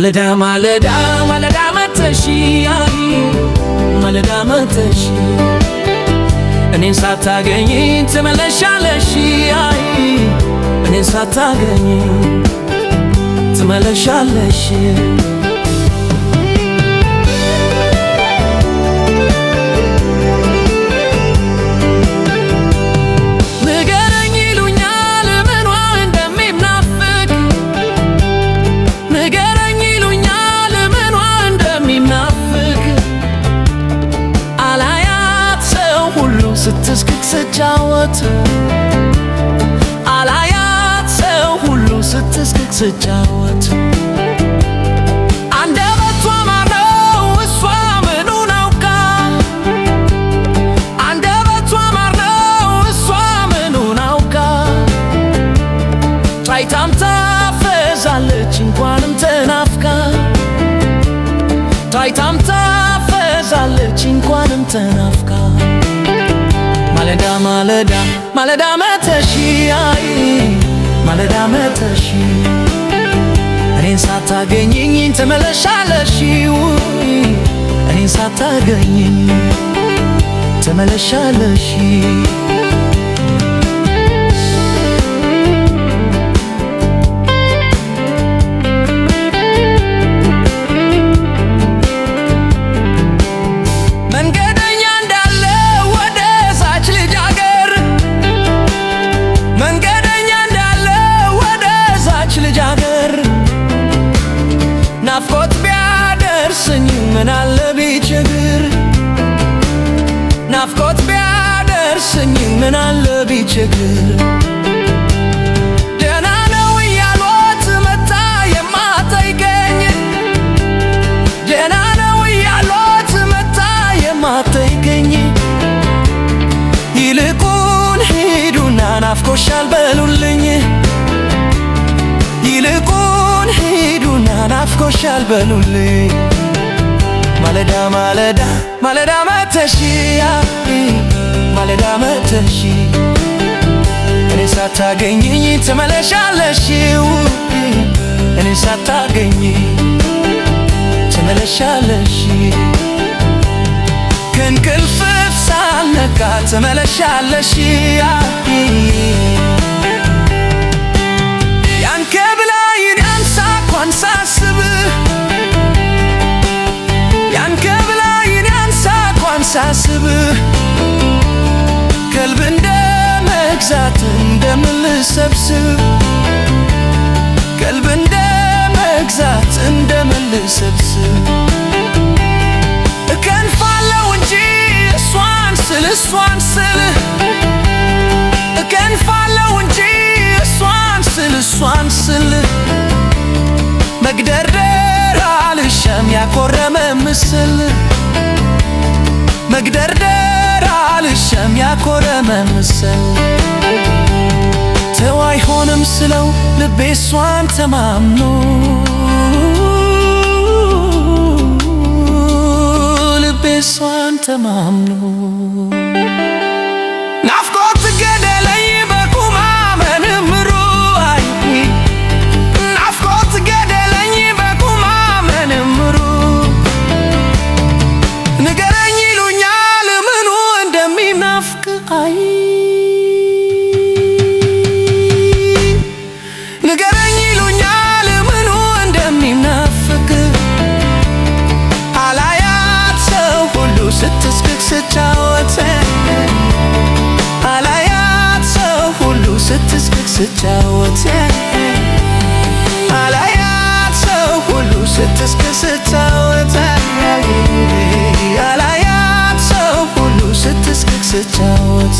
ማለዳ ማለዳ ማለዳ መተሽ ማለዳ መተሽ እኔን ሳታገኝ ትመለሻለሽ እኔን ሳታገኝ ትመለሻለሽ ስትስቅቅ ስጫወት አላያት ሰው ሁሉ ስትስቅቅ ስጫወት አንደበቷ ማር ነው እሷ ምኑን አውቃ አንደበቷ ማር ነው እሷ ምኑን አውቃ ታይታም ታፈዛለች እንኳንም ተናፍቃ ታይታም ታፈዛለች እንኳንም ተናፍቃ ማለዳ ማለዳ ማለዳ መተሽ ማለዳ መተሽ እኔን ሳታገኝኝ ትመለሻለሽ እኔን ሳታገኝኝ ትመለሻለሽ ናፍቆት ቢያደርሰኝ ምናለ ቢቸግር ናፍቆት ቢያደርሰኝ ምናለ ቢቸግር ደህና ነው እያሏት መታ የማትጠይቀኝ ደህና ነው እያሏት መታ የማትጠይቀኝ ይልቁን ሂዱና ናፍቆሻል በሉልኝ ይልቁን ሂዱና ናፍቆሻል በሉልኝ ማለዳ ማለዳ ማለዳ መተሽ ማለዳ መተሽ እኔን ሳታገኝኝ ትመለሻለሽ እኔን ሳታገኝኝ ትመለሻለሽ ከእንቅልፍሽ ሳልነቃ ትመለሻለሽ ሳስብ ያንከ ብላይን ያንሳኳን ሳስብ ቀልብ እንደ መግዛት እንደምልሰብስብ ቀልብ እንደ መግዛት እንደምልሰብስብ እከንፋለሁ እንጂ እሷን ስል እከንፋለሁ እንጂ እሷን ስል መግደርደር አልሻም ያኮረመ ምስል መግደርደር አልሻም ያኮረመ ምስል ተው አይሆንም ስለው ልቤ እሷን ተማምኖ ልቤ እሷን ተማምኖ ናፍቆት ገደለኝ በቁማ መንምሩ ንገረኝ ይሉኛል ምኑ እንደሚናፍቅ ንገረኝ ይሉኛል ምኑ እንደሚናፍቅ አላያት ሰው ሁሉ ስትስቅቅ ስጫወት አላያት ሰው ሁሉ ስትስቅቅ ስጫወት አላያት ሰው ሁሉ ስትስቅቅ ስጫወት አላያት ሰው ሁሉ ስትስቅቅ ስጫወት